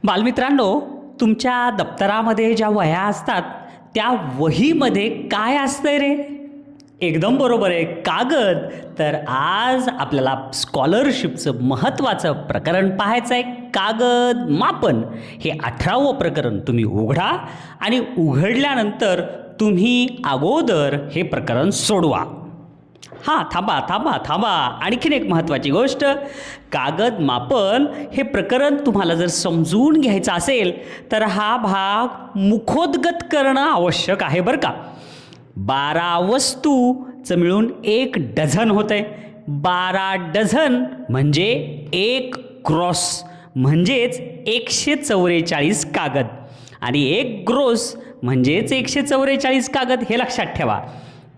बालमित्रांनो, तुमच्या दप्तरामध्ये ज्या वह्या असतात त्या वहीमध्ये काय असतंय रे? एकदम बरोबर आहे, कागद. तर आज आपल्याला स्कॉलरशिपचं महत्त्वाचं प्रकरण पाहायचं आहे, कागद मापन. हे 18वं प्रकरण तुम्ही उघडा आणि उघडल्यानंतर तुम्ही अगोदर हे प्रकरण सोडवा. हां, थांबा थांबा थांबा, आणखीन एक महत्त्वाची गोष्ट, कागद मापन हे प्रकरण तुम्हाला जर समजून घ्यायचं असेल तर हा भाग मुखोद्गत करणं आवश्यक आहे बरं का. 12 वस्तूचं मिळून 1 डझन होतं आहे. 12 डझन म्हणजे 1 ग्रॉस म्हणजेच 144 कागद आणि 1 ग्रोस म्हणजेच 144 कागद. हे लक्षात ठेवा.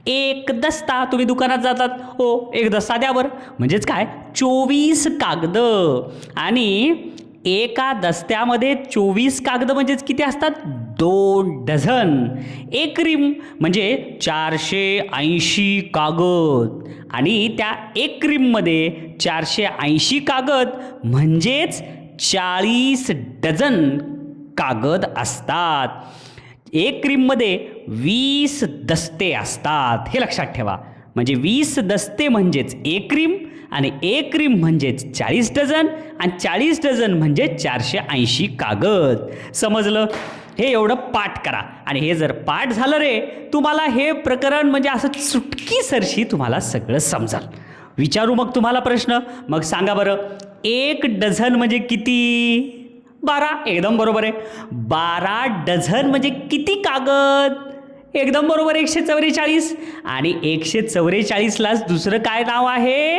1 दस्ता, तुम्ही दुकानात जातात, हो 1 दस्ता द्या बरं, म्हणजेच काय 24 कागद. आणि एका दस्त्यामध्ये 24 कागद म्हणजेच किती असतात? 2 डझन. 1 रिम म्हणजे 480 कागद आणि त्या 1 रिममध्ये 480 कागद म्हणजेच 40 डझन कागद असतात. 1 रिममध्ये 20 दस्ते असतात, हे लक्षात ठेवा. म्हणजे 20 दस्ते म्हणजेच 1 रिम आणि 1 रिम म्हणजेच 40 डझन आणि 40 डझन म्हणजे 480 कागद. समजलं? हे एवढं पाठ करा आणि हे जर पाठ झालं रे, तुम्हाला हे प्रकरण म्हणजे असं चुटकीसरशी तुम्हाला सगळं समजाल. विचारू मग तुम्हाला प्रश्न, मग सांगा बरं, 1 डझन म्हणजे किती? 12. एकदम बरोबर आहे. 12 डझन म्हणजे किती कागद? एकदम बरोबर, 144. आणि 144लाच दुसरं काय नाव आहे?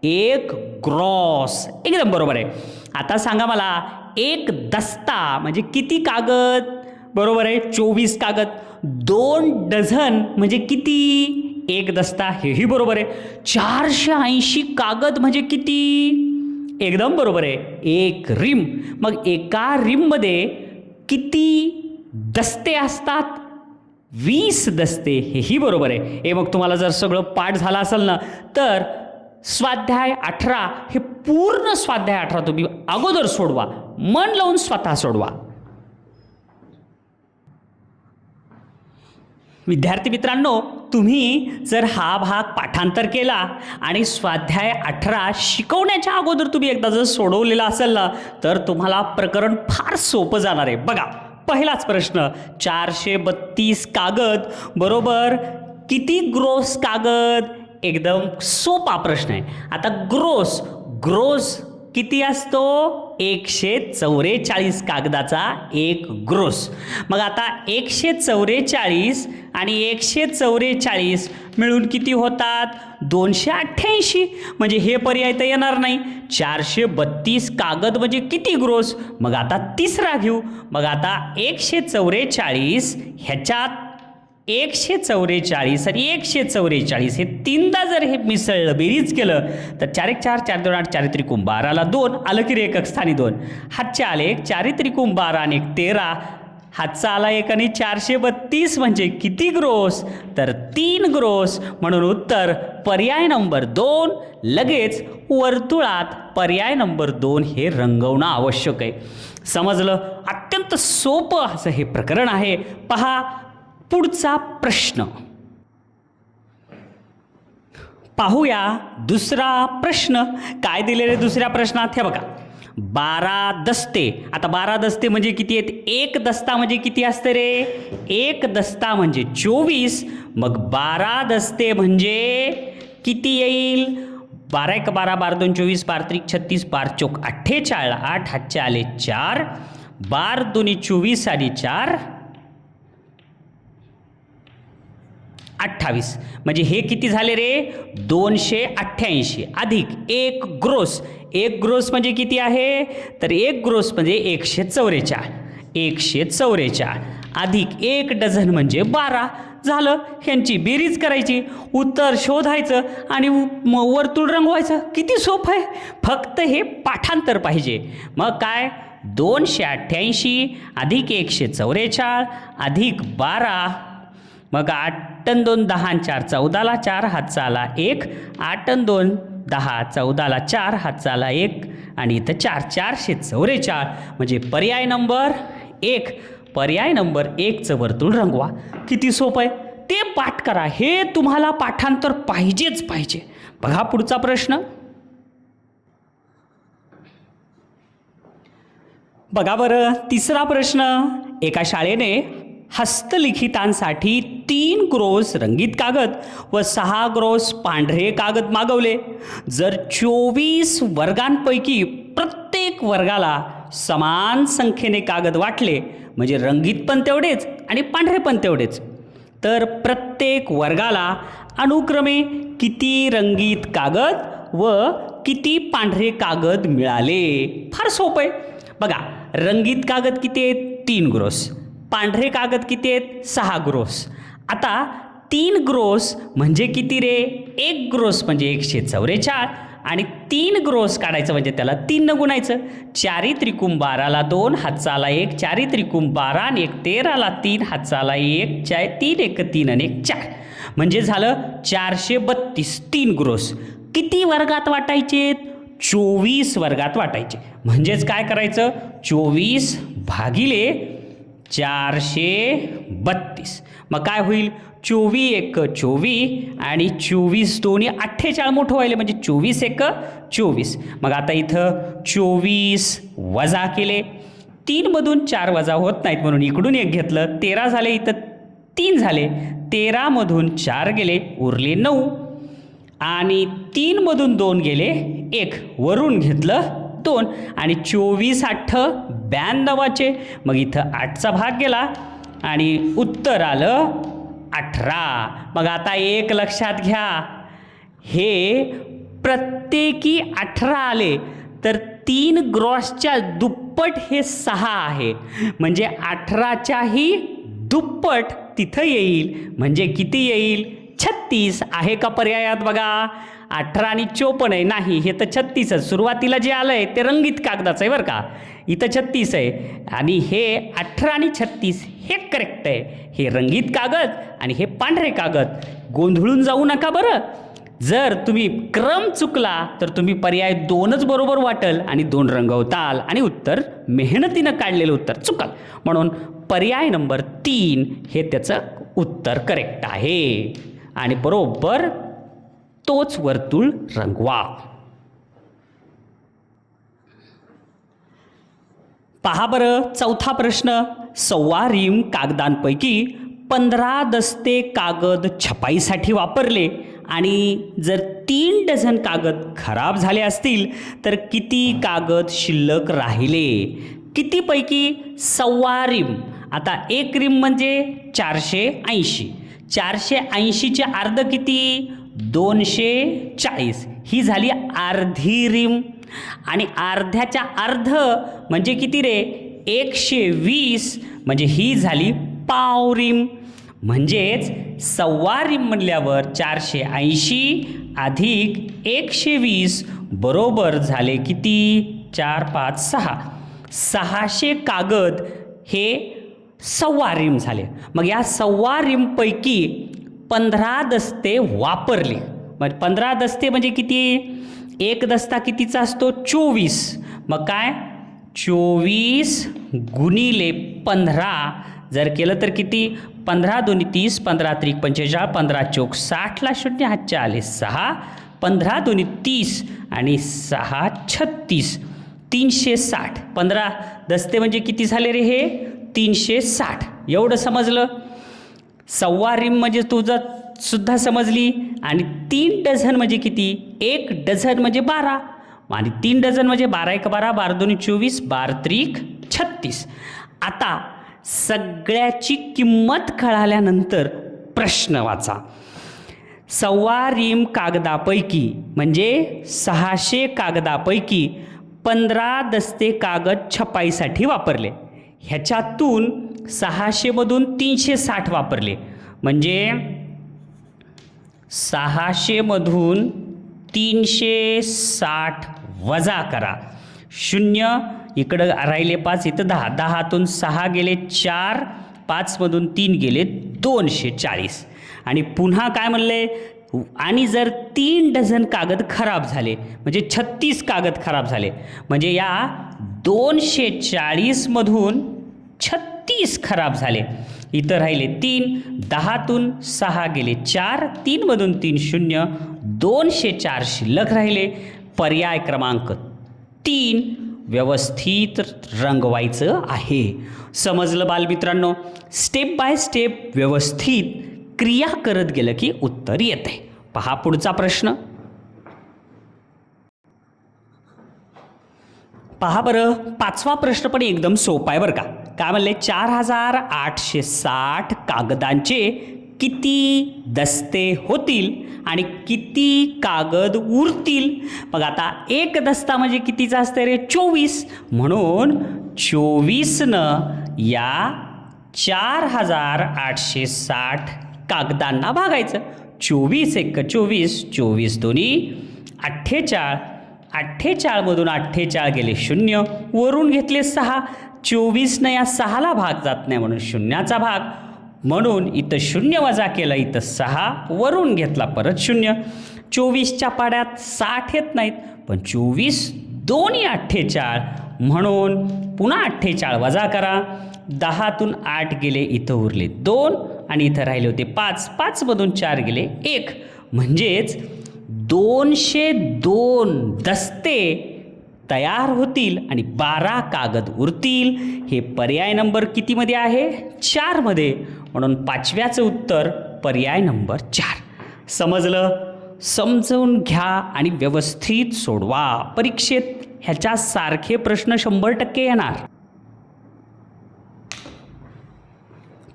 1 ग्रॉस. एकदम बरोबर आहे. आता सांगा मला, 1 दस्ता म्हणजे किती कागद? बरोबर आहे, 24 कागद. 2 डझन म्हणजे किती? 1 दस्ता, हेही बरोबर आहे. 480 कागद म्हणजे किती? एकदम बरोबर आहे, 1 रिम. मग एका रिममध्ये किती दस्ते असतात? 20 दस्ते, हेही बरोबर आहे. हे मग तुम्हाला जर सगळं पाठ झालं असेल ना, तर स्वाध्याय 18 हे पूर्ण स्वाध्याय 18 तुम्ही अगोदर सोडवा, मन लावून स्वतः सोडवा. विद्यार्थी मित्रांनो, तुम्ही जर हा भाग पाठांतर केला आणि स्वाध्याय 18 शिकवण्याच्या अगोदर तुम्ही एकदा जर सोडवलेला असेल ना, तर तुम्हाला प्रकरण फार सोपं जाणार आहे. बघा, पहिलाच प्रश्न, 432 कागद बरोबर किती ग्रोस कागद? एकदम सोपा प्रश्न आहे. आता ग्रोस किती असतो? 144 कागदाचा 1 ग्रोस. मग आता 144 आणि 144 मिळून किती होतात? 288. म्हणजे हे पर्याय तर येणार नाही. 432 कागद म्हणजे किती ग्रोस? मग आता तिसरा घेऊ. मग आता 144 ह्याच्यात 144 आणि 144 हे तीनदा जर हे मिसळलं, बेरीज केलं, तर 4 1 4, 4 2 8, 4 त्रिकोण 12ला 2 आलं की रे, एकक स्थानी 2. हातच्या आले 1, 4 त्रिकोण 12 आणि 1 13. हातचा आला 1 आणि 432 म्हणजे किती ग्रोस? तर 3 ग्रोस. म्हणून उत्तर पर्याय नंबर 2. लगेच वर्तुळात पर्याय नंबर 2 हे रंगवणं आवश्यक आहे. समजलं? अत्यंत सोपं असं हे प्रकरण आहे. पहा पुढचा प्रश्न पाहूया. दुसरा प्रश्न काय दिलेले दुसऱ्या प्रश्नात? हे बघा, 12 दस्ते. आता 12 दस्ते म्हणजे किती आहेत? 1 दस्ता म्हणजे किती असते रे? 1 दस्ता म्हणजे 24. मग 12 दस्ते म्हणजे किती येईल? 12 1 12, 12 2 24, 12 3 36, 12 चौक 48, 8 हातचे आले 4, 12 2 24 आणि 4 28. म्हणजे हे किती झाले रे? 288 अधिक 1 ग्रोस. 1 ग्रोस म्हणजे किती आहे? तर 1 ग्रोस म्हणजे 144. 144 अधिक 1 डझन म्हणजे 12 झालं. ह्यांची बेरीज करायची, उत्तर शोधायचं आणि वर्तुळ रंगवायचं. किती सोपं आहे, फक्त हे पाठांतर पाहिजे. मग काय? 288 अधिक 144 अधिक 12. मग 8 आणि 2 10 आणि 4 14ला 4 हातचा आला 1, 8 आणि 2 10 14ला 4 हातचा आला 1 आणि इथं 444 म्हणजे पर्याय नंबर 1. पर्याय नंबर 1चं वर्तुळ रंगवा. किती सोपं आहे, ते पाठ करा. हे तुम्हाला पाठांतर पाहिजेच पाहिजे. बघा पुढचा प्रश्न. बघा बरं, तिसरा प्रश्न. एका शाळेने हस्तलिखितांसाठी 3 ग्रोस रंगीत कागद व 6 ग्रोस पांढरे कागद मागवले. जर 24 वर्गांपैकी प्रत्येक वर्गाला समान संख्येने कागद वाटले, म्हणजे रंगीत पण तेवढेच आणि पांढरे पण तेवढेच, तर प्रत्येक वर्गाला अनुक्रमे किती रंगीत कागद व किती पांढरे कागद मिळाले? फार सोपं आहे. बघा, रंगीत कागद किती आहेत? 3 ग्रोस. पांढरे कागद किती आहेत? 6 ग्रोस. आता 3 ग्रोस म्हणजे किती रे? 1 ग्रोस म्हणजे 144 आणि 3 ग्रोस काढायचं म्हणजे त्याला 3 न गुणायचं. 4 त्रिकोण 12ला 2, हातचाला 1, 4 त्रिकोण 12 आणि 1 13ला 3, हातचाला 1, 3 1 3 आणि 1 4 म्हणजे झालं 432. 3 ग्रोस किती वर्गात वाटायचे? 24 वर्गात वाटायचे. म्हणजेच काय करायचं? 24 भागिले 432. मग काय होईल? 24 1 24 आणि 24 2 48 मोठं व्हायला म्हणजे 24 1 24. मग आता इथं 24 वजा केले. 3 मधून 4 वजा होत नाहीत म्हणून इकडून 1 घेतलं. 13 झाले, इथं 3 झाले. 13 मधून 4 गेले, उरले 9 आणि 3 मधून 2 गेले 1, वरून घेतलं 2 आणि 24 8 92. मग इथं 8चा भाग गेला आणि उत्तर आलं 18. मग आता एक लक्षात घ्या, हे प्रत्येकी 18 आले तर 3 ग्रॉसच्या दुप्पट हे 6 आहे, म्हणजे 18च्याही दुप्पट तिथं येईल. म्हणजे किती येईल? 36. आहे का पर्यायात? बघा, 18 आणि 54 आहे. नाही, हे तर 36 आहे. सुरुवातीला जे आलं आहे ते रंगीत कागदाचं आहे बरं का. इथं 36 आहे आणि हे 18 आणि 36 हे करेक्ट आहे. हे रंगीत कागद आणि हे पांढरे कागद. गोंधळून जाऊ नका बरं. जर तुम्ही क्रम चुकला तर तुम्ही पर्याय 2च बरोबर वाटेल आणि 2 रंगवताल आणि उत्तर मेहनतीनं काढलेलं उत्तर चुकाल. म्हणून पर्याय नंबर 3 हे त्याचं उत्तर करेक्ट आहे आणि बरोबर तोच वर्तुळ रंगवा. पहा बरं, चौथा प्रश्न. 1.25 रिम कागदांपैकी 15 दस्ते कागद छपाईसाठी वापरले आणि जर 3 डझन कागद खराब झाले असतील तर किती कागद शिल्लक राहिले? कितीपैकी 1.25 रिम. आता 1 रिम म्हणजे 480. 480चे अर्ध किती? 240. ही झाली अर्धी रिम आणि अर्ध्याच्या अर्ध म्हणजे किती रे? 120. म्हणजे ही झाली पाव रिम. म्हणजेच 1.25 रिम म्हणल्यावर 480 अधिक 120 बरोबर झाले किती? 4 5 6. 600 कागद हे 1.25 रिम झाले. मग या 1.25 रिमपैकी 15 दस्ते वापरले. मग 15 दस्ते म्हणजे किती? एक दस्ता कितीचा असतो? 24. मग काय? 24 गुणिले 15 जर केलं तर किती? 15 2 30, 15 3 45, 15 चौक 60 ला 0 हातचे आले 6, 15 2 30 आणि 6 36, 360. 15 दस्ते म्हणजे किती झाले रे हे? 360. एवढं समजलं? 1.25 रिम म्हणजे तुझं सुद्धा समजली. आणि 3 डझन म्हणजे किती? 1 डझन म्हणजे 12 आणि 3 डझन म्हणजे 12 1 12, 12 2 24, 12 3 36. आता सगळ्याची किंमत कळाल्यानंतर प्रश्न वाचा. 1.25 रिम कागदापैकी म्हणजे 600 कागदापैकी 15 दस्ते कागद छपाईसाठी वापरले. ह्याच्यातून 600 मधून 360 वापरले. म्हणजे 600 मधून 360 वजा करा. 0 इकडं राहिले 5, इथं 10. 10तून 6 गेले 4, 5 मधून 3 गेले 240. आणि पुन्हा काय म्हणले? आणि जर 3 डझन कागद खराब झाले म्हणजे 36 कागद खराब झाले म्हणजे या 240 मधून 36 खराब झाले. इथं राहिले 3, 10तून 6 गेले 4, 3 मधून 3 0, 204 शिल्लक राहिले. पर्याय क्रमांक 3 व्यवस्थित रंगवायचं आहे. समजलं बालमित्रांनो? स्टेप बाय स्टेप व्यवस्थित क्रिया करत गेलं की उत्तर येते. पहा पुढचा प्रश्न. पहा बरं, 5वा प्रश्न पण एकदम सोपा आहे बरं का. काय म्हणले? 4860 कागदांचे किती दस्ते होतील आणि किती कागद उरतील? मग आता एक दस्ता म्हणजे कितीचा असते रे? 24. म्हणून 24नं या 4860 कागदांना भागायचं. 24 एक 24, 24 दोन्ही 48, 48 मधून 48 गेले 0, वरून घेतले 6. 24 या 6ला भाग जात नाही म्हणून शून्याचा भाग, म्हणून इथं 0 वजा केलं, इथं 6 वरून घेतला परत 0. 24च्या पाड्यात 60 येत नाहीत, पण 24 दोन्ही 48 म्हणून पुन्हा 48 वजा करा. 10तून 8 गेले, इथं उरले 2 आणि इथं राहिले होते 5. 5 मधून 4 गेले 1, म्हणजेच 202 दस्ते तयार होतील आणि 12 कागद उरतील. हे पर्याय नंबर कितीमध्ये आहे? 4 मध्ये. म्हणून 5व्याचं उत्तर पर्याय नंबर 4. समजलं? समजून घ्या आणि व्यवस्थित सोडवा. परीक्षेत ह्याच्या सारखे प्रश्न 100% येणार.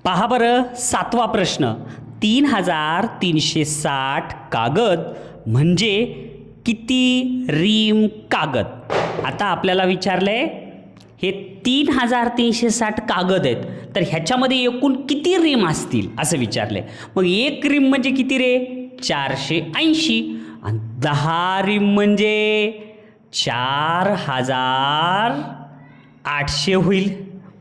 पहा बरं, 7वा प्रश्न. 3360 कागद म्हणजे किती रीम कागद? आता आपल्याला विचारलंय हे 3360 कागद आहेत, तर ह्याच्यामध्ये एकूण किती रीम असतील असं विचारलंय. मग एक रीम म्हणजे किती रे? 480. आणि 10 रीम म्हणजे 4800 होईल.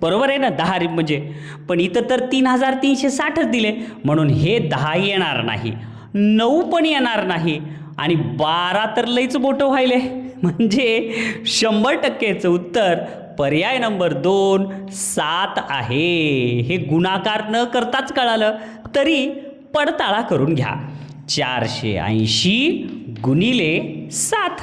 बरोबर आहे ना? 10 रीम म्हणजे. पण इथं तर 3360च दिले, म्हणून हे 10 येणार नाही, 9 पण येणार नाही, आणि 12 तर लईच मोठं व्हायले. म्हणजे 100%चं उत्तर पर्याय नंबर 2 7 आहे. हे गुणाकार न करताच कळालं तरी पडताळा करून घ्या. 480 गुणिले 7.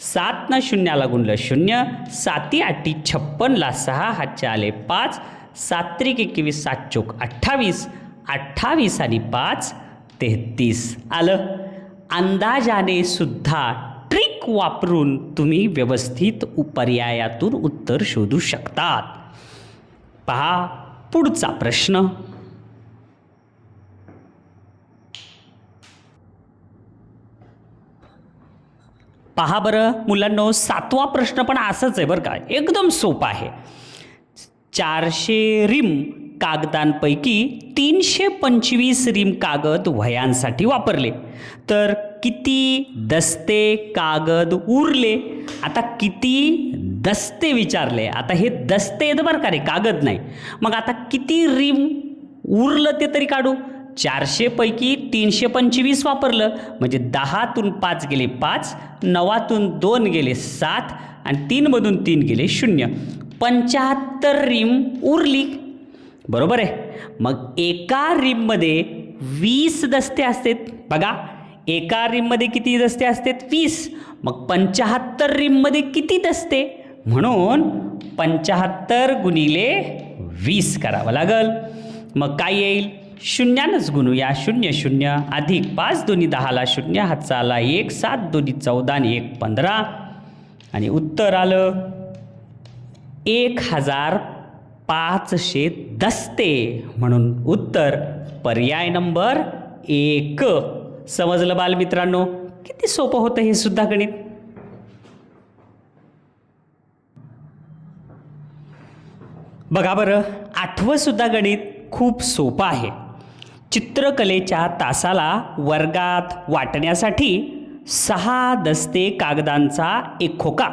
7 न शून्याला गुणलं 0, 7 8 56ला 6, हातच्या आले 5, 7 त्रिक 21, 7 चोक 28, 28 आणि 5 33 आलं. अंदाजाने सुद्धा ट्रिक वापरून तुम्ही व्यवस्थित पर्यायातून उत्तर शोधू शकतात. पहा पुढचा प्रश्न. पहा बरं मुलांनो, 7वा प्रश्न पण असंच आहे बरं का, एकदम सोपा आहे. 400 रिम कागदांपैकी 325 रिम कागद वह्यांसाठी वापरले, तर किती दस्ते कागद उरले? आता किती दस्ते विचारले. आता हे दस्ते आहेत बरं का रे, कागद नाही. मग आता किती रिम उरलं ते तरी काढू. 400 पैकी 325 वापरलं म्हणजे 10तून 5 गेले 5, 9तून 2 गेले 7 आणि 3 मधून 3 गेले 0. 75 रिम उरली. बरोबर आहे. मग एका रिममध्ये 20 दस्ते असतात. बघा एका रिममध्ये किती दस्ते असतात? 20. मग 75 रिममध्ये किती दस्ते? म्हणून 75 गुणिले 20 करावं लागल. मग काय येईल? शून्यानंच गुणूया. 0 0 अधिक 5 दोन्ही 10ला 0, हातचा आला 1, 7 दोन्ही 14 आणि 1 15 आणि उत्तर आलं 1500 दस्ते. म्हणून उत्तर पर्याय नंबर 1. समजलं बालमित्रांनो? किती सोपं होतं हे सुद्धा गणित. बघा बरं, 8वं सुद्धा गणित खूप सोपं आहे. चित्रकलेच्या तासाला वर्गात वाटण्यासाठी 6 दस्ते कागदांचा एक खोका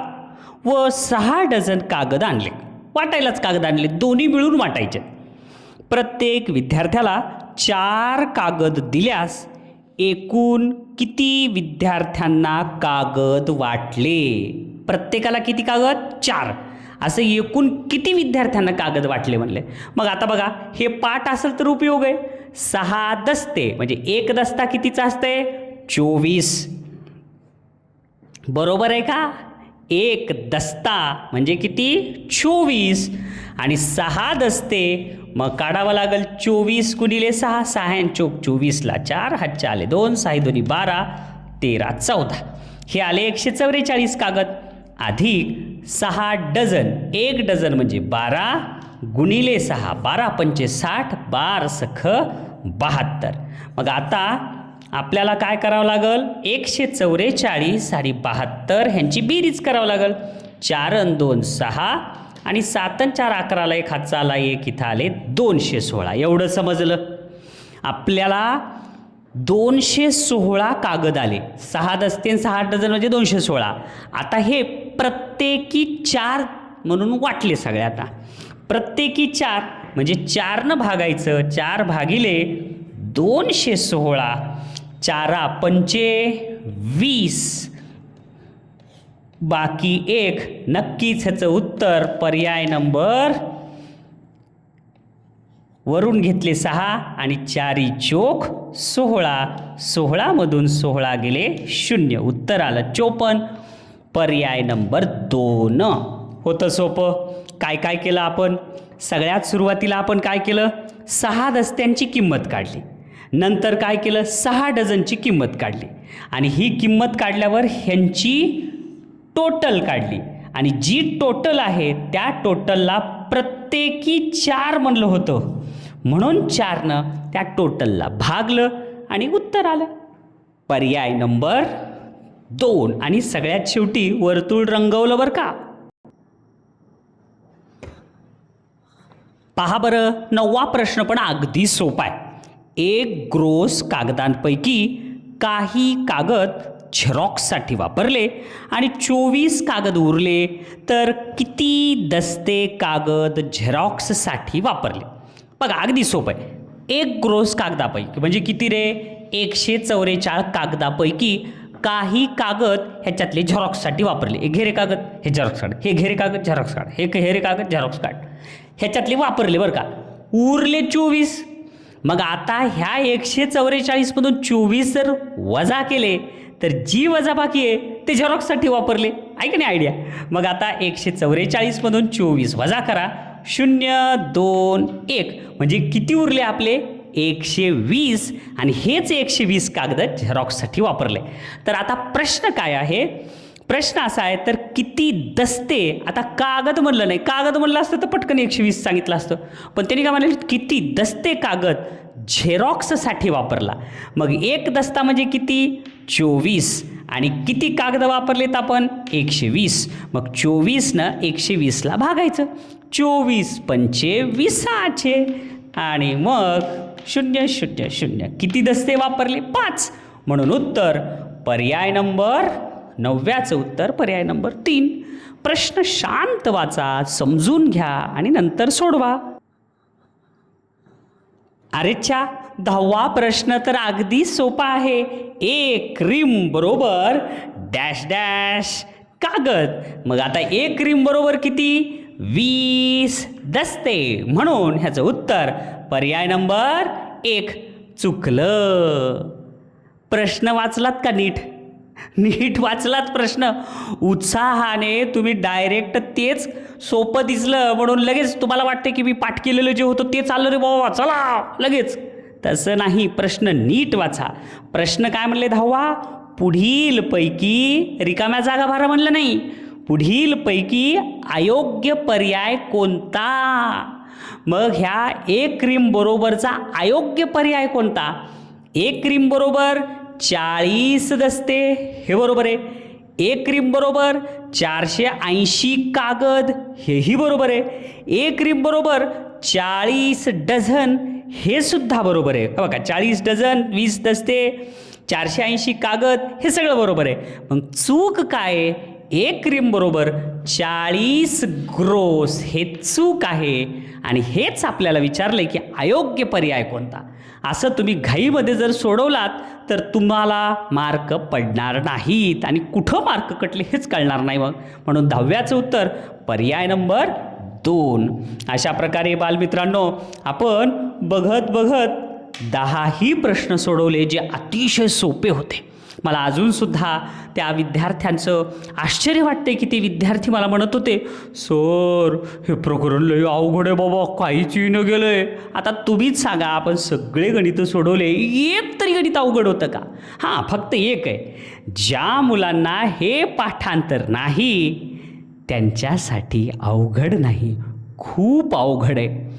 व 6 डझन कागद आणले. वाटायलाच कागद आणले, दोन्ही मिळून वाटायचे. प्रत्येक विद्यार्थ्याला 4 कागद दिल्यास एकूण किती विद्यार्थ्यांना कागद वाटले? प्रत्येकाला किती कागद? 4. असं एकूण किती विद्यार्थ्यांना कागद वाटले म्हणले. मग आता बघा, हे पाठ असेल तर उपयोग आहे. 6 दस्ते म्हणजे एक दस्ता कितीचा असते? 24. बरोबर आहे का? एक दस्ता म्हणजे किती? 24. आणि 6 दस्ते मग काढावं लागेल. 24 गुणिले 6, 6 चोक 24ला 4, हातचे आले 2, 6 दोन्ही 12, 13 14. हे आले 144 कागद. अधिक 6 डझन, 1 डझन म्हणजे 12 गुणिले 6, 12 पंचे 60, 12 सख 72. मग आता आपल्याला काय करावं लागेल? 144 आणि 72 ह्यांची बेरीज करावं लागेल. 4 आणि 2 6 आणि 7 आणि 4 11ला 1 हातचा आला 1, इथं आले 216. एवढं समजलं? आपल्याला 216 कागद आले. 6 दस्ते आणि 6 डझन म्हणजे 216. आता हे प्रत्येकी 4 म्हणून वाटले सगळ्यांना. प्रत्येकी 4 म्हणजे 4 भागायचं. 4 भागिले 216, 4 पंचे 20, बाकी 1. नक्कीच ह्याचं उत्तर पर्याय नंबर वरून घेतले 6 आणि 4 चोक 16. 16 मधून 16 गेले 0. उत्तर आलं 54. पर्याय नंबर 2. होतं सोपं. काय काय केलं आपण? सगळ्यात सुरुवातीला आपण काय केलं? 6 दस्त्यांची किंमत काढली. नंतर काय केलं? 6 डझनची किंमत काढली. आणि ही किंमत काढल्यावर ह्यांची टोटल काढली. आणि जी टोटल आहे त्या टोटलला प्रत्येकी 4 म्हणलं होतं, म्हणून 4नं त्या टोटलला भागलं आणि उत्तर आलं पर्याय नंबर 2. आणि सगळ्यात शेवटी वर्तुळ रंगवलं बरं का. पहा बरं, 9वा प्रश्न पण अगदी सोपा आहे. एक ग्रोस कागदांपैकी काही कागद झेरॉक्ससाठी वापरले आणि 24 कागद उरले, तर किती दस्ते कागद झेरॉक्ससाठी वापरले? बघा अगदी सोपं आहे. एक ग्रोस कागदापैकी म्हणजे किती रे? 144 कागदापैकी काही कागद ह्याच्यातले झेरॉक्ससाठी वापरले. हे घेरे कागद, हे झेरॉक्स काढ, हे घेरे कागद झेरॉक्स काढ, हे घेरे कागद झेरॉक्स काढ, ह्याच्यातले वापरले बरं का. उरले 24. मग आता ह्या 144 मधून 24 जर वजा केले तर जी वजाबाकी आहे ते झेरॉक्ससाठी वापरले. आहे का नाही आयडिया? मग आता 144 मधून 24 वजा करा. 0 2 1 म्हणजे किती उरले आपले? 120. आणि हेच 120 कागद झेरॉक्ससाठी वापरले. तर आता प्रश्न काय आहे? प्रश्न असा आहे, तर किती दस्ते? आता कागद म्हणलं नाही, कागद म्हणलं असतं तर पटकन 120 सांगितलं असतं, पण त्यांनी काय म्हणाले? किती दस्ते कागद झेरॉक्ससाठी वापरला. मग एक दस्ता म्हणजे किती? 24. आणि किती कागद वापरलेत आपण? 120. मग 24नं 120ला भागायचं. 24 पंचे 20चे आणि मग 0 0 0. किती दस्ते वापरले? 5. म्हणून उत्तर पर्याय नंबर 9व्याचं उत्तर पर्याय नंबर 3. प्रश्न शांत वाचा, समजून घ्या आणि नंतर सोडवा. अरेच्छा, 10वा प्रश्न तर अगदी सोपा आहे. एक रिम बरोबर डॅश डॅश कागद. मग आता एक रिम बरोबर किती? 20 दस्ते. म्हणून ह्याचं उत्तर पर्याय नंबर 1. चुकलं. प्रश्न वाचलात का नीट? नीट वाचलात प्रश्न? उत्साहाने तुम्ही डायरेक्ट तेच सोपं दिसलं म्हणून लगेच तुम्हाला वाटते की मी पाठ केलेलं जे होतं ते चाललं रे बाबा, चला लगेच. तसं नाही, प्रश्न नीट वाचा. प्रश्न काय म्हणले 10वा? पुढील पैकी रिकाम्या जागा भरा म्हणलं नाही. पुढील पैकी अयोग्य पर्याय कोणता? मग ह्या एक रिम बरोबरचा अयोग्य पर्याय कोणता? एक रिम बरोबर 40 दस्ते, हे बरोबर आहे. एक रिम बरोबर 480 कागद, हेही बरोबर आहे. एक रिम बरोबर 40 डझन, हे सुद्धा बरोबर आहे. बघा 40 डझन, 20 दस्ते, 480 कागद, हे सगळं बरोबर आहे. मग चूक काय आहे? एक रिम बरोबर 40 ग्रोस, हे चूक आहे. आणि हेच आपल्याला विचारलंय की अयोग्य पर्याय कोणता. असं तुम्ही घाईमध्ये जर सोडवलात तर तुम्हाला मार्क पडणार नाहीत आणि कुठं मार्क कटले हेच कळणार नाही मग. म्हणून 10व्याचं उत्तर पर्याय नंबर 2. अशा प्रकारे बालमित्रांनो आपण बघत बघत 10ही प्रश्न सोडवले जे अतिशय सोपे होते. मला अजूनसुद्धा त्या विद्यार्थ्यांचं आश्चर्य वाटते की ते विद्यार्थी मला म्हणत होते, सर हे प्रकरण लय अवघड आहे बाबा, काहीच न गेलं आहे. आता तुम्हीच सांगा, आपण सगळे गणितं सोडवले, एक तरी गणित अवघड होतं का? हां, फक्त एक आहे, ज्या मुलांना हे पाठांतर नाही त्यांच्यासाठी अवघड नाही, खूप अवघड आहे.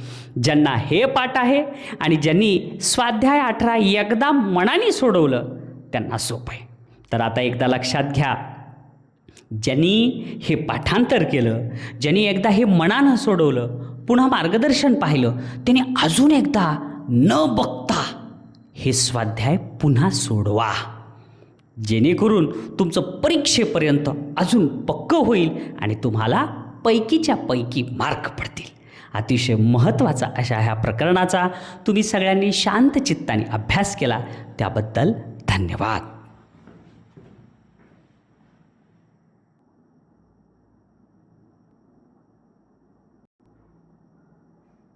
ज्यांना हे पाठ आहे आणि ज्यांनी स्वाध्याय 18 एकदा मनाने सोडवलं त्यांना सोपं आहे. तर आता एकदा लक्षात घ्या, ज्यांनी हे पाठांतर केलं, ज्यांनी एकदा हे मनानं सोडवलं, पुन्हा मार्गदर्शन पाहिलं, त्यांनी अजून एकदा न बघता हे स्वाध्याय पुन्हा सोडवा, जेणेकरून तुमचं परीक्षेपर्यंत अजून पक्कं होईल आणि तुम्हाला पैकीच्या पैकी मार्क पडतील. अतिशय महत्त्वाचा अशा ह्या प्रकरणाचा तुम्ही सगळ्यांनी शांत चित्ताने अभ्यास केला त्याबद्दल धन्यवाद.